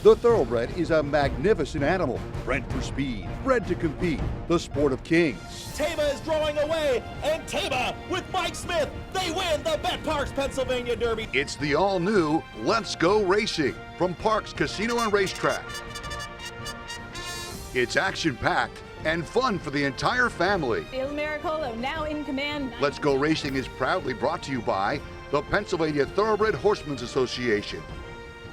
The thoroughbred is a magnificent animal, bred for speed, bred to compete, the sport of kings. Tama is drawing away, and Tama with Mike Smith, they win the Parx Pennsylvania Derby. It's the all-new Let's Go Racing from Parx Casino and Racetrack. It's action-packed and fun for the entire family. Il Miracolo now in command. Let's Go Racing is proudly brought to you by the Pennsylvania Thoroughbred Horsemen's Association.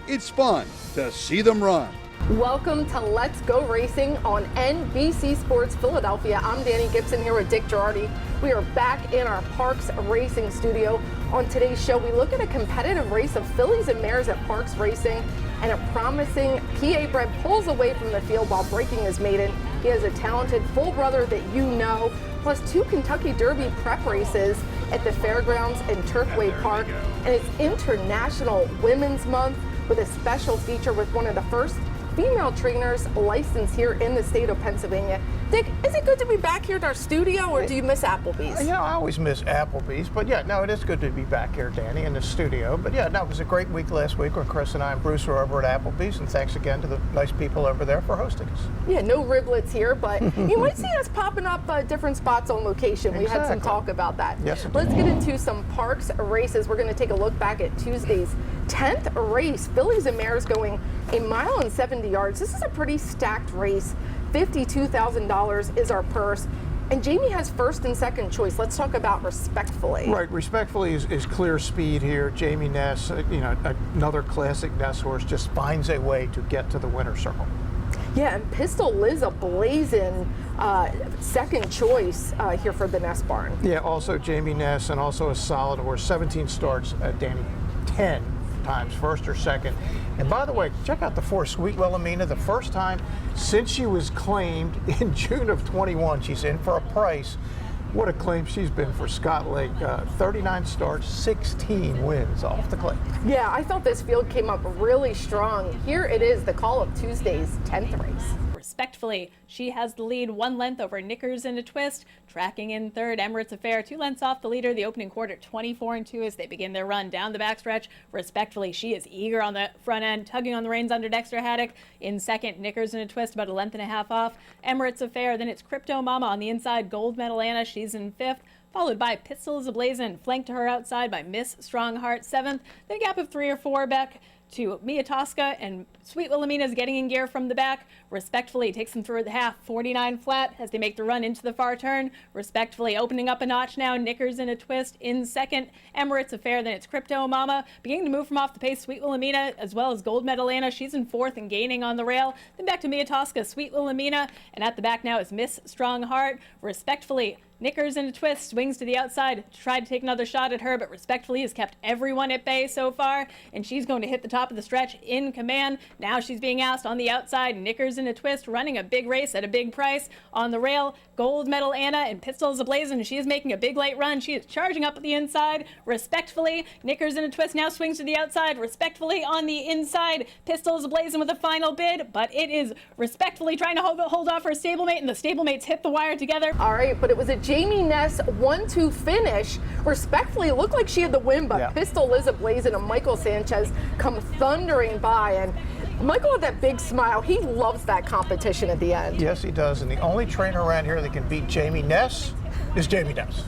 It's fun to see them run. Welcome to Let's Go Racing on NBC Sports Philadelphia. I'm Danny Gibson here with Dick Girardi. We are back in our Parx Racing studio. On today's show, we look at a competitive race of fillies and mares at Parx Racing, and a promising PA bred pulls away from the field while breaking his maiden. He has a talented full brother that you know, plus 2 Kentucky Derby prep races at the fairgrounds in Turfway Park. And it's International Women's Month with a special feature with one of the first female trainers licensed here in the state of Pennsylvania. Dick, is it good to be back here at our studio, or do you miss Applebee's? You know, I always miss Applebee's, but yeah, no, it is good to be back here, Danny, in the studio. But yeah, no, it was a great week last week when Chris and I and Bruce were over at Applebee's, and thanks again to the nice people over there for hosting us. Yeah, no riblets here, but you might see us popping up different spots on location. We had some talk about that. Yes, let's get into some Parx races. We're going to take a look back at Tuesday's 10th race. Fillies and mares going 1 mile and 70 yards. This is a pretty stacked race. $52,000 is our purse. And Jamie has first and second choice. Let's talk about Respectfully. Right, Respectfully is clear speed here. Jamie Ness, you know, another classic Ness horse, just finds a way to get to the winner's circle. Yeah, and Pistol Liz blazing second choice here for the Ness barn. Yeah, also Jamie Ness, and also a solid horse. 17 starts, Danny, 10 times, first or second. And by the way, check out the 4 Sweet Wilhelmina. The first time since she was claimed in June of 21. She's in for a price. What a claim she's been for Scott Lake. 39 starts, 16 wins off the claim. Yeah, I thought this field came up really strong. Here it is, the call of Tuesday's 10th race. Respectfully, she has the lead 1 length over Knickers in a Twist. Tracking in third, Emirates Affair 2 lengths off the leader. The opening quarter 24-2 as they begin their run down the backstretch. Respectfully, she is eager on the front end, tugging on the reins under Dexter Haddock. In second, Knickers in a Twist about 1.5 lengths off Emirates Affair. Then it's Crypto Mama on the inside. Gold Medal Anna, she's in 5th. Followed by Pistols Ablazing, flanked to her outside by Miss Strongheart 7th. Then a gap of 3 or 4 back to Mia Tosca, and Sweet Wilhelmina is getting in gear from the back. Respectfully takes them through the half, 49 flat as they make the run into the far turn. Respectfully opening up a notch now, Knickers in a Twist in second. Emirates Affair, then it's Crypto Mama. Beginning to move from off the pace, Sweet Wilhelmina, as well as Gold Medal Anna. She's in 4th and gaining on the rail. Then back to Mia Tosca, Sweet Wilhelmina, and at the back now is Miss Strongheart. Respectfully, Knickers in a Twist swings to the outside, tried to take another shot at her, but Respectfully has kept everyone at bay so far, and she's going to hit the top of the stretch in command. Now she's being asked on the outside. Knickers in a Twist running a big race at a big price. On the rail, Gold Medal Anna and Pistols Ablazing. She is making a big late run. She is charging up at the inside. Respectfully, Knickers in a Twist now swings to the outside. Respectfully on the inside, Pistols Ablazing with a final bid, but it is Respectfully trying to hold off her stablemate, and the stablemates hit the wire together. All right, but it was a Jamie Ness 1-2 finish. Respectfully, it looked like she had the win, but Pistol Liz Blazing and Michael Sanchez come thundering by, and Michael had that big smile. He loves that competition at the end. Yes, he does, and the only trainer around here that can beat Jamie Ness is Jamie Ness.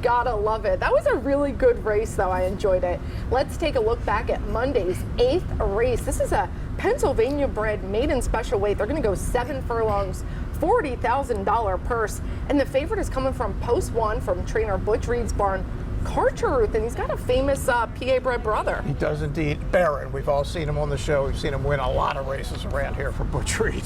Gotta love it. That was a really good race, though. I enjoyed it. Let's take a look back at Monday's 8th race. This is a Pennsylvania bred maiden special weight. They're going to go 7 furlongs, $40,000 purse, and the favorite is coming from Post 1 from trainer Butch Reed's barn, Carteruth, and he's got a famous PA bred brother. He does indeed. Barron, we've all seen him on the show. We've seen him win a lot of races around here for Butch Reed.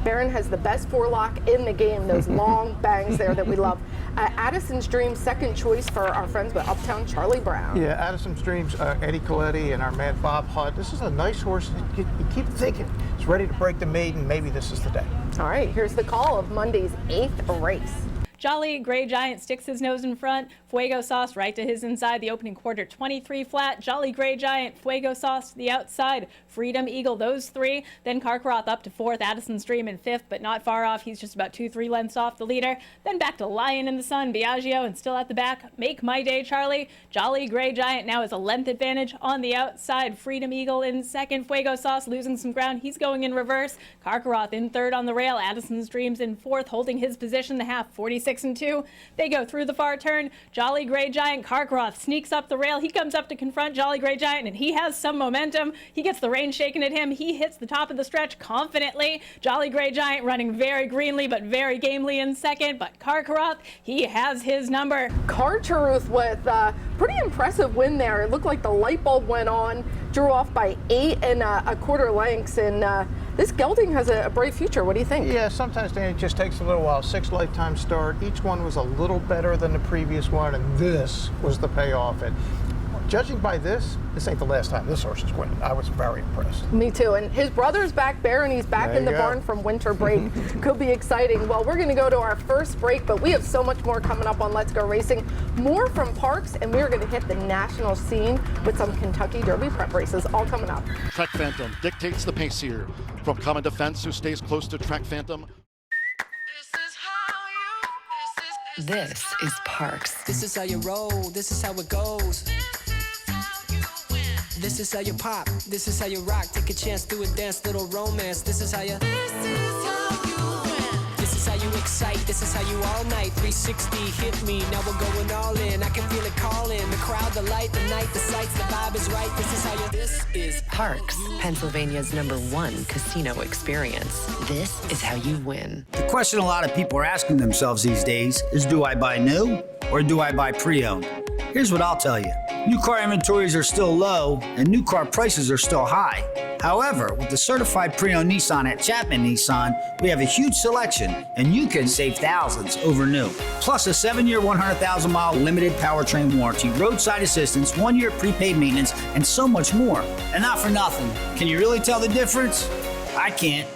Barron has the best forelock in the game, those long bangs there that we love. Addison's Dream, second choice for our friends with Uptown Charlie Brown. Yeah, Addison's Dreams, Eddie Coletti and our man Bob Hudd. This is a nice horse. You keep thinking it's ready to break the maiden. Maybe this is the day. All right, here's the call of Monday's 8th race. Jolly Gray Giant sticks his nose in front. Fuego Sauce right to his inside. The opening quarter 23 flat. Jolly Gray Giant, Fuego Sauce to the outside. Freedom Eagle, those three. Then Carcaroth up to fourth. Addison's Dream in fifth, but not far off. He's just about 2-3 lengths off the leader. Then back to Lion in the Sun, Biagio, and still at the back. Make My Day, Charlie. Jolly Gray Giant now has a length advantage on the outside. Freedom Eagle in second. Fuego Sauce losing some ground. He's going in reverse. Carcaroth in third on the rail. Addison's Dreams in fourth, holding his position the half, 46-2. They go through the far turn. Jolly Gray Giant, Carcaroth sneaks up the rail. He comes up to confront Jolly Gray Giant, and he has some momentum. He gets the rein shaken at him. He hits the top of the stretch confidently. Jolly Gray Giant running very greenly but very gamely in second, but Carcaroth, he has his number. Carcharuth with a pretty impressive win there. It looked like the light bulb went on, drew off by 8 1/4 lengths, and this gelding has a bright future. What do you think? Yeah, sometimes, Danny, it just takes a little while. 6 lifetime start. Each one was a little better than the previous one, and this was the payoff. And judging by this ain't the last time this horse is winning. I was very impressed. Me too. And his brother's back, Baron. He's back in the barn from winter break. Could be exciting. Well, we're going to go to our first break, but we have so much more coming up on Let's Go Racing. More from Parx, and we're going to hit the national scene with some Kentucky Derby prep races. All coming up. Track Phantom dictates the pace here. From Common Defense, who stays close to Track Phantom. This is Parx. This is how you roll. This is how it goes. This is how you pop. This is how you rock. Take a chance, do a dance, little romance. This is how you. This is how you win. This is how you excite. This is how you all night. 360 hit me. Now we're going all in. I can feel it calling. The crowd, the light, the night, the sights, the vibe is right. This is how you. This is Parx, Pennsylvania's #1 casino experience. This is how you win. The question a lot of people are asking themselves these days is, do I buy new or do I buy pre-owned? Here's what I'll tell you. New car inventories are still low and new car prices are still high. However, with the certified pre-owned Nissan at Chapman Nissan, we have a huge selection and you can save thousands over new. Plus a 7-year, 100,000-mile limited powertrain warranty, roadside assistance, 1-year prepaid maintenance, and so much more. And not for nothing. Can you really tell the difference? I can't.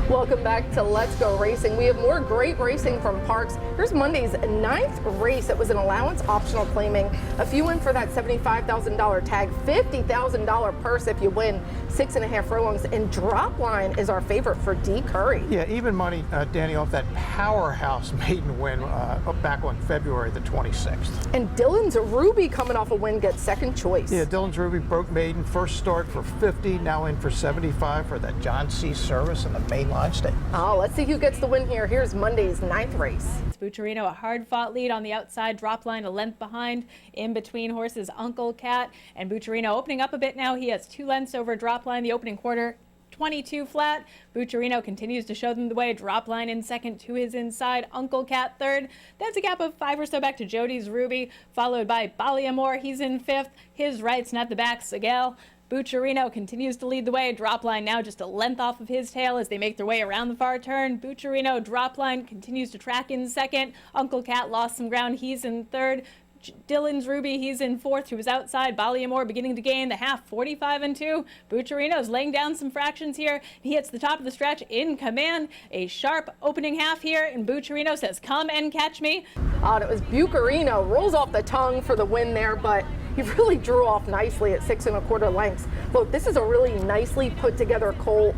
Welcome back to Let's Go Racing. We have more great racing from Parx. Here's Monday's 9th race. It was an allowance optional claiming. A few in for that $75,000 tag, $50,000 purse if you win 6.5 furlongs. And Drop Line is our favorite for D. Curry. Yeah, even money, Danny, off that powerhouse maiden win back on February the 26th. And Dylan's Ruby coming off a win gets second choice. Yeah, Dylan's Ruby broke maiden, first start for 50, now in for 75 for that John C. Service in the mainline stake. Oh, let's see who gets the win here. Here's Monday's 9th race. Bucciarino, a hard-fought lead on the outside. Drop Line a length behind. In between horses, Uncle Cat and Bucciarino opening up a bit now. He has 2 lengths over Drop Line. The opening quarter, 22 flat. Bucciarino continues to show them the way. Drop Line in second to his inside. Uncle Cat third. That's a gap of 5 or so back to Jody's Ruby, followed by Baliamore. He's in fifth. His right's not the back, Segal. Bucciarino continues to lead the way. Drop Line now just a length off of his tail as they make their way around the far turn. Bucciarino, Drop Line continues to track in second. Uncle Cat lost some ground. He's in third. Dylan's Ruby, he's in fourth. He was outside. Baliamore beginning to gain the half, 45-2. Bucciarino's laying down some fractions here. He hits the top of the stretch in command. A sharp opening half here, and Bucciarino says, come and catch me. And it was Bucciarino, rolls off the tongue for the win there, but he really drew off nicely at 6 1/4 lengths. Look, this is a really nicely put together colt.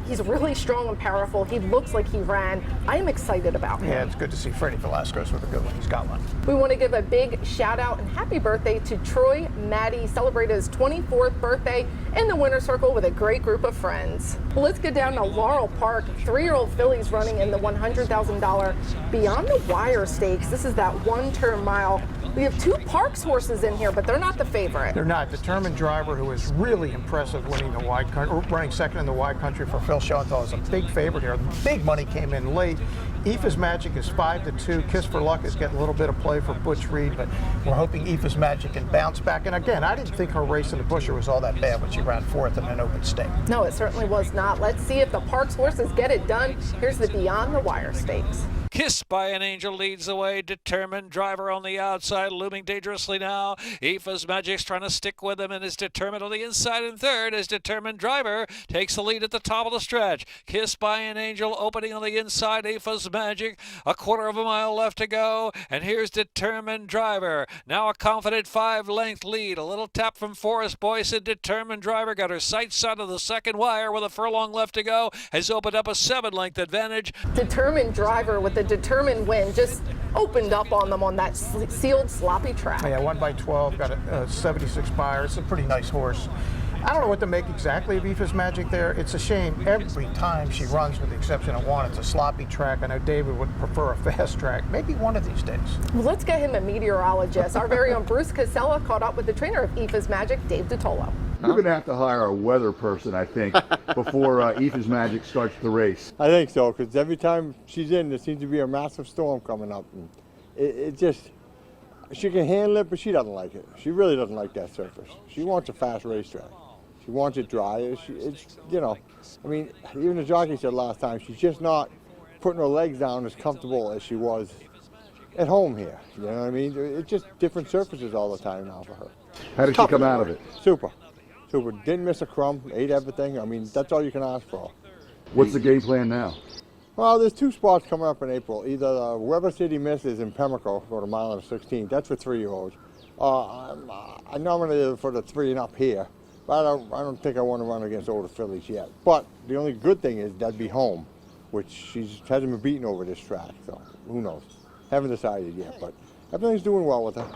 He's really strong and powerful. He looks like he ran. I am excited about him. Yeah, it's good to see Freddie Velasquez with a good one. He's got one. We want to give a big shout out and happy birthday to Troy Maddie. Celebrated his 24th birthday in the winner's circle with a great group of friends. Well, let's get down to Laurel Park. 3-year-old fillies running in the $100,000 Beyond the Wire Stakes. This is that 1-turn mile. We have 2 Parx horses in here, but they're not the favorite. They're not. Determined Driver, who is really impressive, winning the wide country, running second in the wide country for Phil Schoenthal, is a big favorite here. The big money came in late. Aoife's Magic is 5-2. Kiss for Luck is getting a little bit of play for Butch Reed, but we're hoping Aoife's Magic can bounce back. And again, I didn't think her race in the Busher was all that bad when she ran 4th in an open stake. No, it certainly was not. Let's see if the Parx horses get it done. Here's the Beyond the Wire Stakes. Kissed by an Angel leads the way. Determined Driver on the outside, looming dangerously now. Aoife's Magic's trying to stick with him and is determined on the inside in third as Determined Driver takes the lead at the top of the stretch. Kissed by an Angel opening on the inside. Aoife's Magic, a quarter of a mile left to go. And here's Determined Driver. Now a confident 5-length lead. A little tap from Forrest Boyce, and Determined Driver got her sights out of the second wire with a furlong left to go. Has opened up a 7-length advantage. Determined Driver with a determined win just opened up on them on that sealed sloppy track. Yeah, 1 by 12, got a 76 buyer. It's a pretty nice horse. I don't know what to make exactly of Aoife's Magic there. It's a shame every time she runs, with the exception of one. It's a sloppy track. I know David would prefer a fast track. Maybe one of these days. Well, let's get him a meteorologist. Our very own Bruce Casella caught up with the trainer of Aoife's Magic, Dave DiTolo. You're going to have to hire a weather person, I think, before Aoife's Magic starts the race. I think so, because every time she's in, there seems to be a massive storm coming up. And it just, she can handle it, but she doesn't like it. She really doesn't like that surface. She wants a fast racetrack. She wants it dry. It's, you know, I mean, even the jockey said last time, she's just not putting her legs down as comfortable as she was at home here. You know what I mean? It's just different surfaces all the time now for her. How did she come out of it? Super. Super. Didn't miss a crumb, ate everything. I mean, that's all you can ask for. What's the game plan now? Well, there's 2 spots coming up in April. Either Weber City Misses in Pimlico for the mile and 16. That's for 3-year-olds. I nominated for the 3 and up here. But I don't think I want to run against older fillies yet. But the only good thing is that'd be home, which she hasn't been beaten over this track. So who knows? Haven't decided yet, but everything's doing well with her.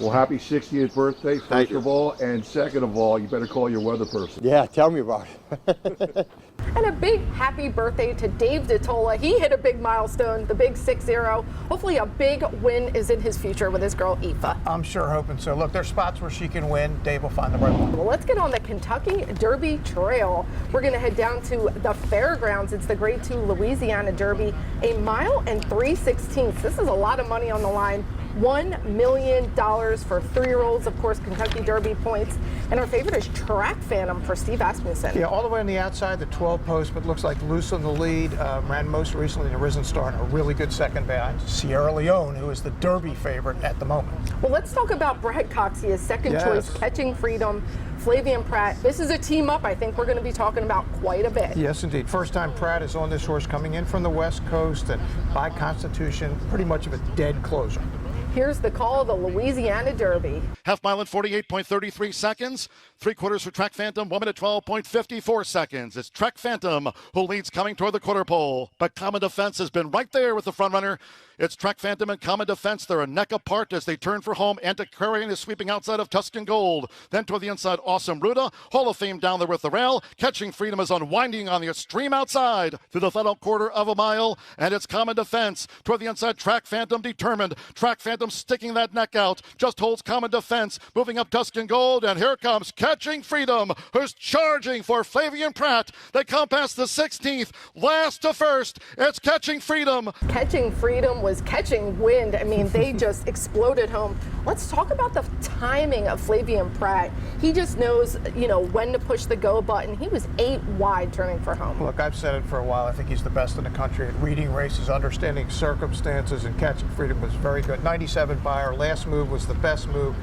Well, happy 60th birthday, first of all. And second of all, you better call your weather person. Yeah, tell me about it. And a big happy birthday to Dave DiTolo. He hit a big milestone, the big 6-0. Hopefully a big win is in his future with his girl, Aoife. I'm sure hoping so. Look, there's spots where she can win. Dave will find the right one. Well, let's get on the Kentucky Derby Trail. We're going to head down to the fairgrounds. It's the Grade 2 Louisiana Derby, 1 mile and 3/16. This is a lot of money on the line. $1 million for 3-year-olds, of course, Kentucky Derby points. And our favorite is Track Phantom for Steve Asmussen. Yeah, all the way on the outside, the 12 post, but looks like loose on the lead. Ran most recently in the Risen Star and a really good second behind Sierra Leone, who is the Derby favorite at the moment. Well, let's talk about Brad Cox. He is second choice, Catching Freedom, Flavian Pratt. This is a team up I think we're going to be talking about quite a bit. Yes, indeed. First time Pratt is on this horse, coming in from the West Coast, and by constitution, pretty much of a dead closer. Here's the call of the Louisiana Derby. Half mile in 48.33 seconds. 3/4 for Track Phantom, 1 minute 12.54 seconds. It's Track Phantom who leads coming toward the quarter pole. But Common Defense has been right there with the front runner. It's Track Phantom and Common Defense. They're a neck apart as they turn for home. Antiquarian is sweeping outside of Tuscan Gold. Then toward the inside, Awesome Ruta. Hall of Fame down there with the rail. Catching Freedom is unwinding on the extreme outside through the final quarter of a mile. And it's Common Defense. Toward the inside, Track Phantom determined. Track Phantom sticking that neck out. Just holds Common Defense. Moving up Tuscan Gold. And here comes Catching Freedom, who's charging for Flavian Pratt. They come past the 16th. Last to first. It's Catching Freedom. Catching Freedom was catching wind. I mean, they just exploded home. Let's talk about the timing of Flavian Pratt. He just knows, you know, when to push the go button. He was 8 wide turning for home. Look, I've said it for a while. I think he's the best in the country at reading races, understanding circumstances, and Catching Freedom was very good. 97 buyer. Last move was the best move.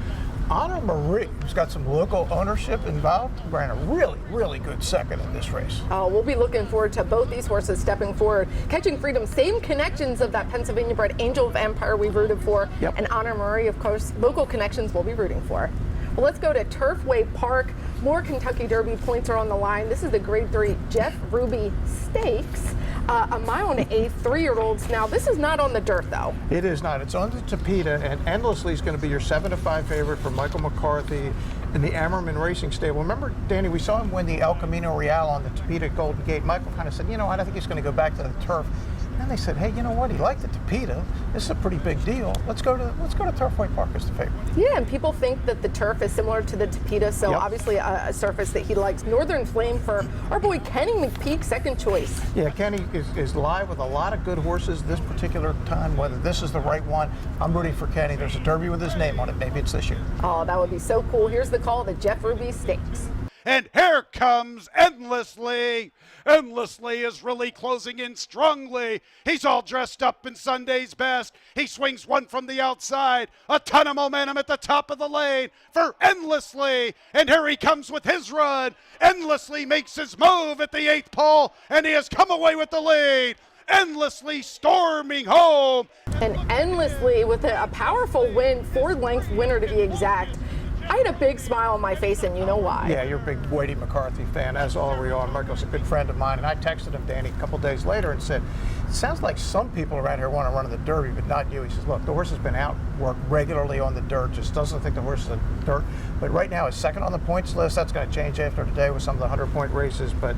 Honor Marie, who's got some local ownership involved, ran a really, really good second in this race. We'll be looking forward to both these horses stepping forward. Catching Freedom, same connections of that Pennsylvania bred Angel of Empire we rooted for. Yep. And Honor Marie, of course, local connections we'll be rooting for. Well, let's go to Turfway Park. More Kentucky Derby points are on the line. This is the Grade 3 Jeff Ruby Stakes. 1 mile and 8, 3-year-olds. Now, this is not on the dirt, though. It is not. It's on the Tapeta, and Endlessly is going to be your 7-5 favorite for Michael McCarthy in the Ammerman Racing Stable. Remember, Danny, we saw him win the El Camino Real on the Tapeta Golden Gate. Michael kind of said, you know, I don't think he's going to go back to the turf. And then they said, hey, you know what? He liked the Tapeta. This is a pretty big deal. Let's go to Turfway Park as the favorite. Yeah, and people think that the turf is similar to the Tapeta, so Yep. obviously a surface that he likes. Northern Flame for our boy Kenny McPeak, second choice. Yeah, Kenny is live with a lot of good horses this particular time. Whether this is the right one, I'm rooting for Kenny. There's a Derby with his name on it. Maybe it's this year. Oh, that would be so cool. Here's the call, the Jeff Ruby Stakes. and here comes Endlessly. Endlessly is really closing in strongly. He's all dressed up in Sunday's best. He swings one from the outside. A ton of momentum at the top of the lane for Endlessly. And here he comes with his run. Endlessly makes his move at the 8th pole, and he has come away with the lead. Endlessly storming home. And Endlessly with a powerful win, 4-length winner to be exact. I had a big smile on my face, and you know why. Yeah, you're a big Wadey McCarthy fan, as all we are. Michael's a good friend of mine, and I texted him, Danny, a couple days later and said, it sounds like some people around here want to run in the Derby, but not you. He says, look, the horse has been out, worked regularly on the dirt, just doesn't think the horse is a dirt. But right now, he's second on the points list. That's going to change after today with some of the 100-point races, but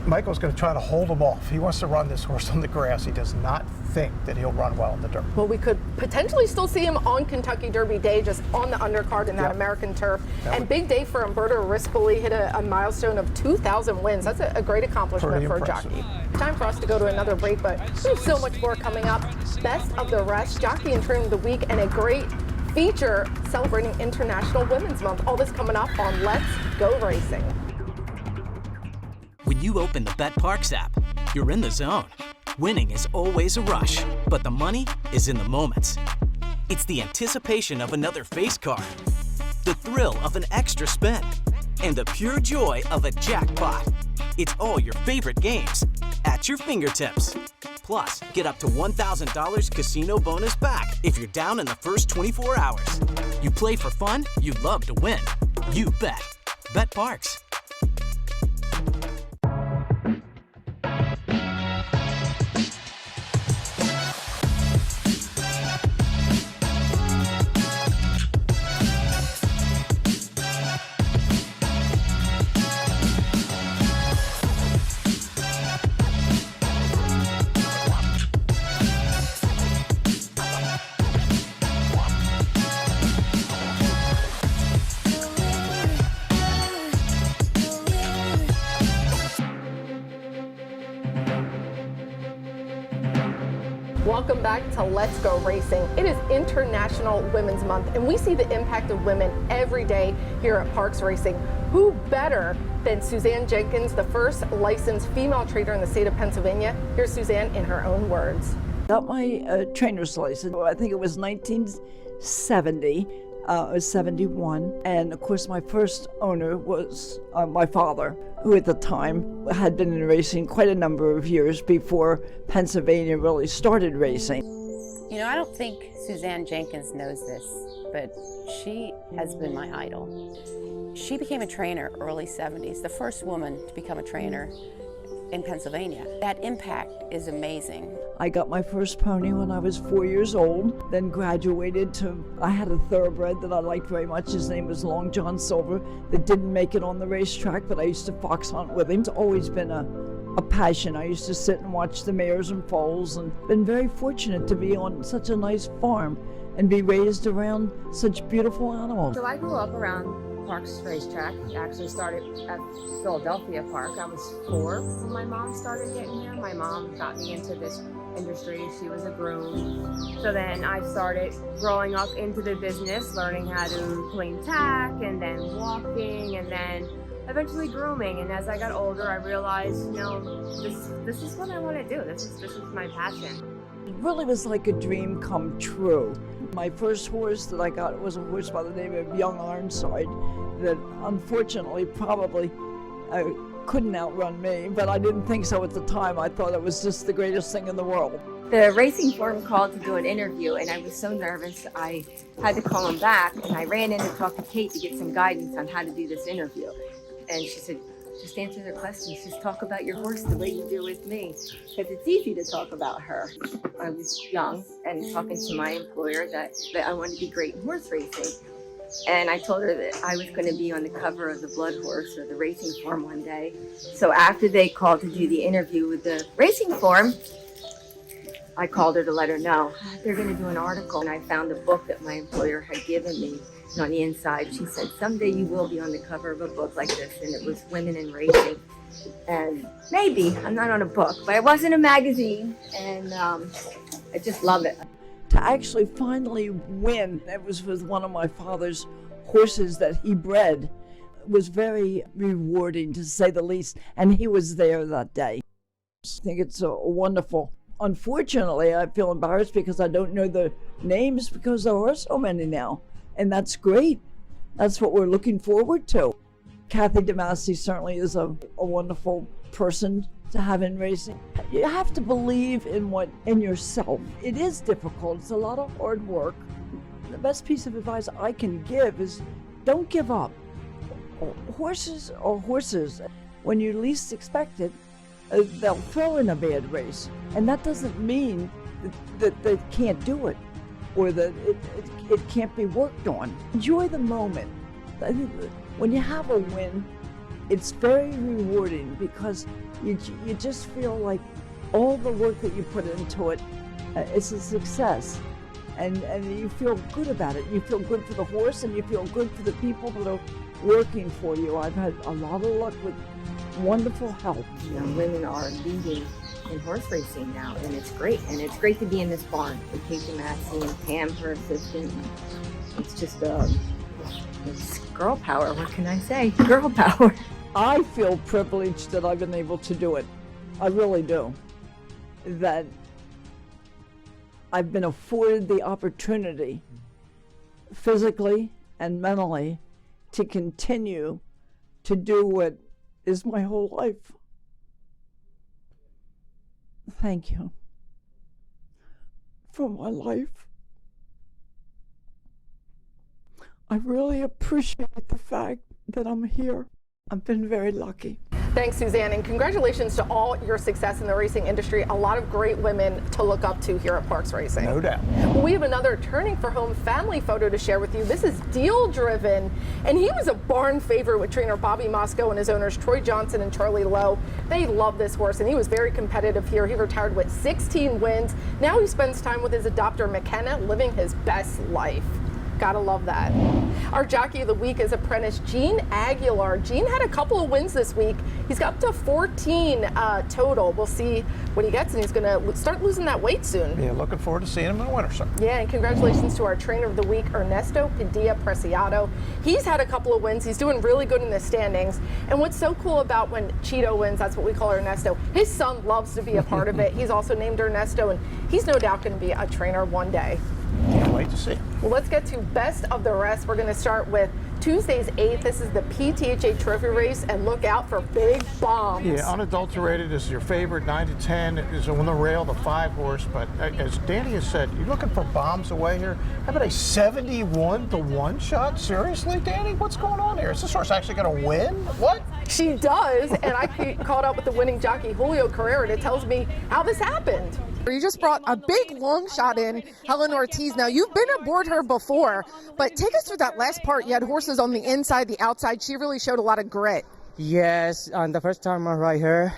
Michael's going to try to hold him off. He wants to run this horse on the grass. He does not think that he'll run well in the dirt. Well, we could potentially still see him on Kentucky Derby Day, just on the undercard in that American turf. And big day for Umberto Rispoli, hit a milestone of 2,000 wins. That's a great accomplishment for a jockey. Time for us to go to another break, but there's so much more coming up. Best of the rest, Jockey and Trainer of the Week, and a great feature celebrating International Women's Month. All this coming up on Let's Go Racing. When you open the Parx app, you're in the zone. Winning is always a rush, but the money is in the moments. It's the anticipation of another face card, the thrill of an extra spin, and the pure joy of a jackpot. It's all your favorite games at your fingertips. Plus, get up to $1,000 casino bonus back if you're down in the first 24 hours. You play for fun, you love to win. You bet. Bet Parx. Welcome back to Let's Go Racing. It is International Women's Month, and we see the impact of women every day here at Parx Racing. Who better than Suzanne Jenkins, the first licensed female trainer in the state of Pennsylvania? Here's Suzanne in her own words. Got my trainer's license, I think it was 1970. I was 71, and of course my first owner was my father, who at the time had been in racing quite a number of years before Pennsylvania really started racing. You know, I don't think Suzanne Jenkins knows this, but she has been my idol. She became a trainer early 70s, the first woman to become a trainer in Pennsylvania. That impact is amazing. I got my first pony when I was 4 years old, then graduated to, I had a thoroughbred that I liked very much. His name was Long John Silver, that didn't make it on the racetrack, but I used to fox hunt with him. It's always been a passion. I used to sit and watch the mares and foals, and been very fortunate to be on such a nice farm and be raised around such beautiful animals. So I grew up around Parx racetrack. I actually started at Philadelphia Park. I was 4 when my mom started getting here. My mom got me into this industry. She was a groom. So then I started growing up into the business, learning how to clean tack, and then walking, and then eventually grooming. And as I got older, I realized, you know, this is what I want to do. This is my passion. It really was like a dream come true. My first horse that I got was a horse by the name of Young Ironside that unfortunately probably couldn't outrun me, but I didn't think so at the time. I thought it was just the greatest thing in the world. The racing forum called to do an interview, and I was so nervous I had to call him back, and I ran in to talk to Kate to get some guidance on how to do this interview. And she said, just answer their questions. Just talk about your horse the way you do with me, because it's easy to talk about her. I was young and talking to my employer that I wanted to be great in horse racing. And I told her that I was going to be on the cover of the Blood Horse or the Racing Form one day. So after they called to do the interview with the Racing Form, I called her to let her know. They're going to do an article. And I found a book that my employer had given me. And on the inside, she said, someday you will be on the cover of a book like this. And it was Women in Racing. And maybe, I'm not on a book, but I was in a magazine. And I just love it. To actually finally win, it was with one of my father's horses that he bred. was very rewarding, to say the least, and he was there that day. I think it's wonderful. Unfortunately, I feel embarrassed because I don't know the names because there are so many now, and that's great. That's what we're looking forward to. Kathy DeMasi certainly is a wonderful person to have in racing. You have to believe in yourself. It is difficult. It's a lot of hard work. The best piece of advice I can give is don't give up. Horses are horses. When you least expect it, they'll throw in a bad race. And that doesn't mean that they can't do it or that it can't be worked on. Enjoy the moment. When you have a win, it's very rewarding because you just feel like all the work that you put into it, it's a success. And you feel good about it. You feel good for the horse and you feel good for the people that are working for you. I've had a lot of luck with wonderful help. You know, women are leading in horse racing now, and it's great. And it's great to be in this barn with Kate DeMasi and Pam, her assistant. It's just it's girl power. What can I say? Girl power. I feel privileged that I've been able to do it. I really do. That I've been afforded the opportunity, physically and mentally, to continue to do what is my whole life. Thank you for my life. I really appreciate the fact that I'm here. I've been very lucky. Thanks, Suzanne, and congratulations to all your success in the racing industry. A lot of great women to look up to here at Parx Racing. No doubt. Well, we have another Turning for Home family photo to share with you. This is Deal Driven, and he was a barn favorite with trainer Bobby Moscow and his owners Troy Johnson and Charlie Lowe. They love this horse, and he was very competitive here. He retired with 16 wins. Now he spends time with his adopter McKenna, living his best life. Gotta love that. Our jockey of the week is apprentice Gene Aguilar. Gene had a couple of wins this week. He's got up to 14 total. We'll see what he gets, and he's going to start losing that weight soon. Yeah, looking forward to seeing him in the winter, sir. Yeah, and congratulations to our trainer of the week, Ernesto Padilla Preciado. He's had a couple of wins. He's doing really good in the standings. And what's so cool about when Cheeto wins, that's what we call Ernesto, his son loves to be a part of it. He's also named Ernesto, and he's no doubt going to be a trainer one day. Can't wait to see. Well, let's get to best of the rest. We're going to start with Tuesday's 8th. This is the PTHA Trophy Race, and look out for big bombs. Yeah, unadulterated is your favorite. 9 to 10 is on the rail, the 5-horse. But as Danny has said, you're looking for bombs away here. How about a 71-1 shot? Seriously, Danny? What's going on here? Is this horse actually going to win? What? She does, and I caught up with the winning jockey, Julio Carrera, that tells me how this happened. You just brought a big long shot in, Helen Ortiz. Now, you've been aboard her before, but take us through that last part. You had horses on the inside, the outside. She really showed a lot of grit. Yes, the first time I ride her,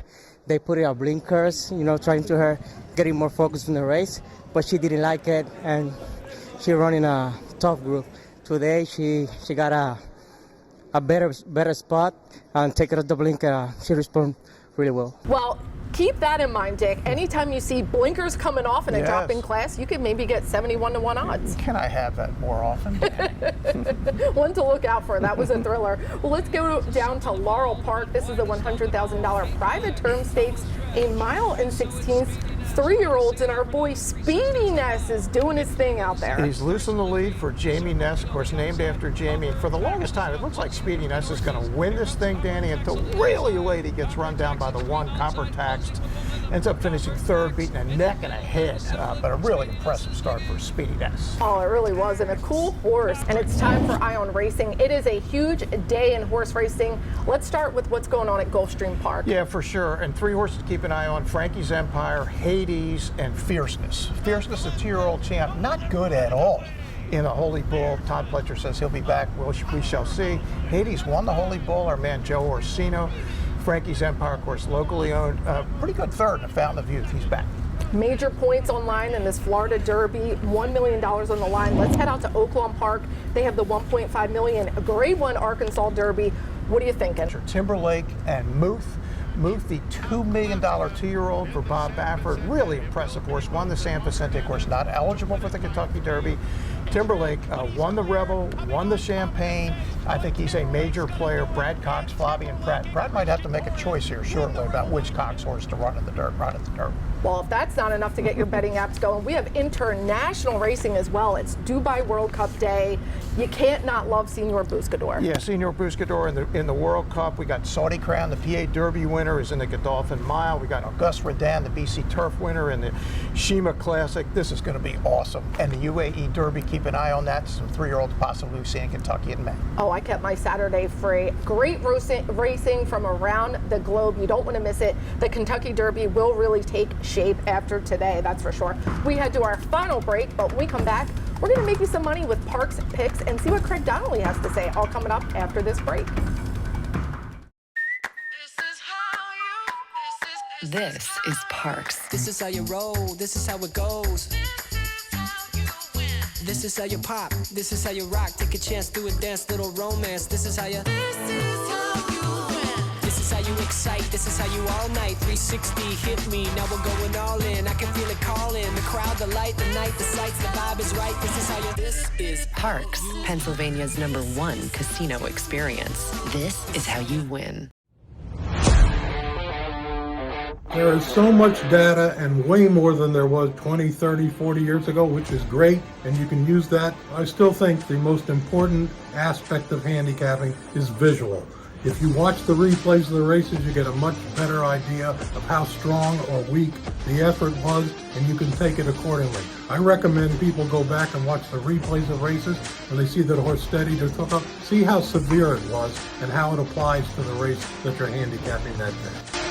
they put in blinkers, trying to her getting more focused in the race, but she didn't like it, and she running a tough group. Today, she got a better spot, and take her off the blinker. She responded really well. Well, keep that in mind, Dick. Anytime you see blinkers coming off in a drop-in class, you could maybe get 71-1 odds. Can I have that more often? One to look out for. That was a thriller. Well, let's go down to Laurel Park. This is the $100,000 private term stakes, a mile and 16th. 3-year-olds, and our boy Speedy Ness is doing his thing out there. He's losing the lead for Jamie Ness, of course, named after Jamie. And for the longest time, it looks like Speedy Ness is going to win this thing, Danny, until really late he gets run down by the one Copper Taxed. Ends up finishing third, beating a neck and a head. But a really impressive start for Speedy Ness. Oh, it really was, and a cool horse. And it's time for Eye on Racing. It is a huge day in horse racing. Let's start with what's going on at Gulfstream Park. Yeah, for sure. And 3 horses to keep an eye on: Frankie's Empire, Hades, and Fierceness. Fierceness, a 2-year-old champ, not good at all in the Holy Bull. Todd Pletcher says he'll be back. We shall see. Hades won the Holy Bull. Our man Joe Orsino. Frankie's Empire, of course, locally owned. Pretty good third in the Fountain of Youth. He's back. Major points online in this Florida Derby, $1 million on the line. Let's head out to Oaklawn Park. They have the $1.5 million Grade 1 Arkansas Derby. What are you thinking? Timberlake and Muth. Muth, the $2 million 2-year-old for Bob Baffert. Really impressive horse. Won the San Vicente course, not eligible for the Kentucky Derby. Timberlake won the Rebel, won the Champagne. I think he's a major player. Brad Cox, Flavien Prat. Brad might have to make a choice here shortly about which Cox horse to run at the Derby. Well, if that's not enough to get your betting apps going, we have international racing as well. It's Dubai World Cup Day. You can't not love Senor Buscador. Yeah, Senor Buscador in the World Cup. We got Saudi Crown, the PA Derby winner, is in the Godolphin Mile. We got Auguste Rodin, the BC Turf winner, in the Shima Classic. This is going to be awesome. And the UAE Derby, keep an eye on that. Some 3-year-olds possibly we see in Kentucky in May. Oh, I kept my Saturday free. Great racing from around the globe. You don't want to miss it. The Kentucky Derby will really take shape after today, that's for sure. We head to our final break, but when we come back, we're going to make you some money with Parx picks and see what Craig Donnelly has to say, all coming up after this break. This is Parx. This is how you roll, this is how it goes. This is how you pop, this is how you rock. Take a chance, do a dance, little romance. This is how you. This is how you win. This is how you excite, this is how you all night. 360 hit me, now we're going all in. I can feel it calling, the crowd, the light, the night, the sights, the vibe is right. This is how you. This is Parx, Pennsylvania's #1 casino experience. This is how you win. There is so much data and way more than there was 20, 30, 40 years ago, which is great, and you can use that. I still think the most important aspect of handicapping is visual. If you watch the replays of the races, you get a much better idea of how strong or weak the effort was, and you can take it accordingly. I recommend people go back and watch the replays of races when they see that a horse steadied or took up, see how severe it was and how it applies to the race that you're handicapping that day.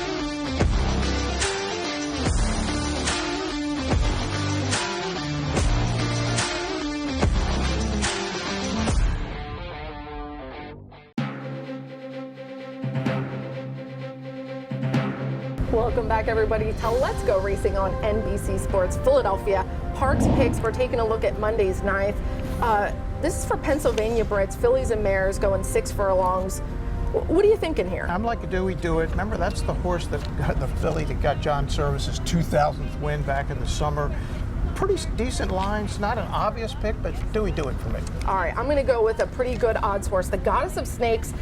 Welcome back, everybody, to Let's Go Racing on NBC Sports Philadelphia. Parx picks, we're taking a look at Monday's 9th. This is for Pennsylvania Brits, fillies and mares going 6 furlongs. What are you thinking here? I'm like a Dewey Do It. Remember, that's the horse that got the filly that got John Service's 2000th win back in the summer. Pretty decent lines, not an obvious pick, but Dewey Do It for me. All right, I'm going to go with a pretty good odds horse, the Goddess of Snakes,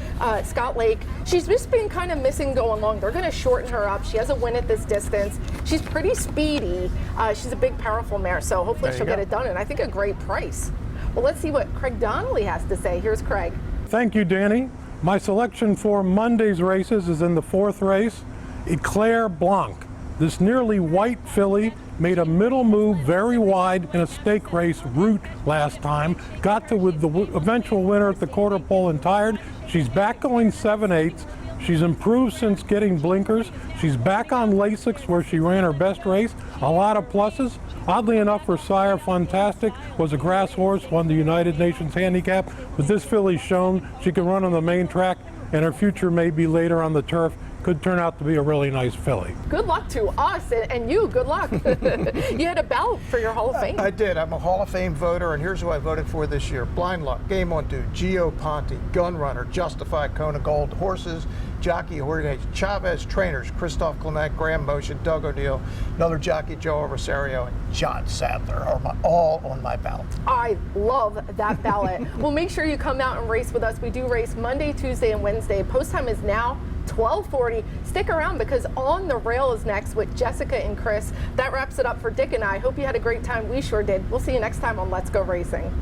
Scott Lake. She's just been kind of missing going long. They're going to shorten her up. She has a win at this distance. She's pretty speedy. She's a big, powerful mare, so hopefully she'll get it done, and I think a great price. Well, let's see what Craig Donnelly has to say. Here's Craig. Thank you, Danny. My selection for Monday's races is in the 4th race, Eclair Blanc. This nearly white filly made a middle move very wide in a stake race route last time, got to with the eventual winner at the quarter pole and tired. She's back going 7/8. She's improved since getting blinkers. She's back on Lasix where she ran her best race. A lot of pluses. Oddly enough, for Sire Fantastic was a grass horse, won the United Nations Handicap, but this filly's shown she can run on the main track, and her future may be later on the turf. Could turn out to be a really nice filly. Good luck to us, and you, good luck. You had a ballot for your Hall of Fame. I did. I'm a Hall of Fame voter, and here's who I voted for this year. Blind Luck, Game on Dude, Gio Ponte, Gunrunner, Justified, Kona Gold, Horses, Jockey, Jorge Chavez, Trainers, Christophe Clement, Graham Motion, Doug O'Neill, another Jockey, Joe Rosario, and John Sadler are all on my ballot. I love that ballot. Well, make sure you come out and race with us. We do race Monday, Tuesday, and Wednesday. Post time is now 12:40. Stick around because On the Rail is next with Jessica and Chris. That wraps it up for Dick and I. Hope you had a great time. We sure did. We'll see you next time on Let's Go Racing.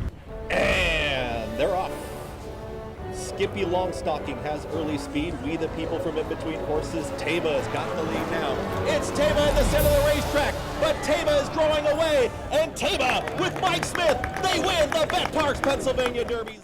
And they're off. Skippy Longstocking has early speed. We the people from in between horses. Taba has got the lead now. It's Taba in the center of the racetrack, but Taba is drawing away. And Taba with Mike Smith, they win the Bet Parx Pennsylvania Derby.